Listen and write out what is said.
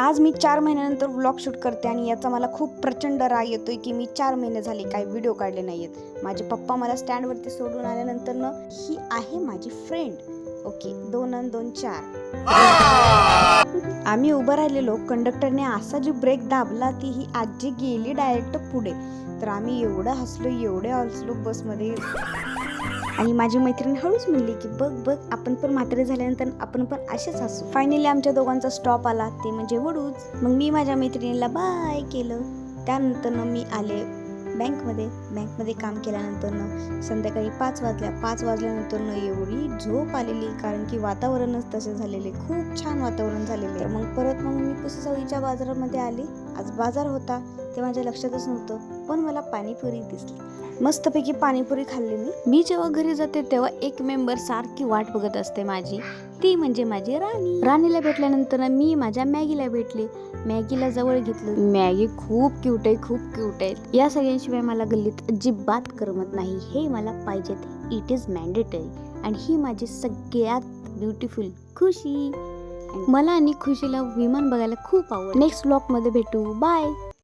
आज मी 4 महिन्यानंतर vlog shoot करते आणि याचा मला खूप प्रचंड राग येतोय की मी 4 महिने झाले काही व्हिडिओ काढले नाहीयेत. माझे पप्पा मला स्टँडवरती सोडून आल्यानंतर न ही आहे माझी फ्रेंड. ओके, 2 आणि 2 4. आम्ही उभं राहिलेलो, कंडक्टरने असा जी ब्रेक दाबला ती ही आजी गेली डायरेक्ट पुढे. तर आम्ही एवढे हसलो बसमध्ये. आणि माझी मैत्रीण हळूच म्हणली की बघ बघ, आपण पण म्हातारे झाल्यानंतर आपण पण असेच हसू. फायनली आमच्या दोघांचा स्टॉप आला, ते म्हणजे वडूच. मग मी माझ्या मैत्रिणीला बाय केलं. त्यानंतर मी आले बँकमध्ये काम केल्यानंतर संध्याकाळी 5 वाजल्यानंतर एवढी झोप आलेली, कारण की वातावरणच तसे झालेले, खूप छान वातावरण झालेले. मग परत मी पुससवळीच्या बाजारामध्ये आले. आज बाजार होता ते माझ्या लक्षातच नव्हतं, पण मला पाणीपुरी दिसली. मस्तपैकी पाणीपुरी खाल्ली मी जेव्हा घरी जाते तेव्हा एक मेंबर सारखी वाट बघत असते माझी, ती म्हणजे माझी राणीला भेटल्यानंतर मी माझ्या मॅगीला भेटले. मॅगीला जवळ घेतलं. मॅगी खूप क्यूट आहे. या सगळ्यांशिवाय मला गल्लीत अजिबात करमत नाही. हे मला पाहिजे, इट इज मॅन्डेटरी. आणि ही माझी सगळ्यात ब्युटिफुल खुशी. मला आणि खुशीला विमान बघायला खूप आवडतं. नेक्स्ट व्लॉग मध्ये भेटू. बाय.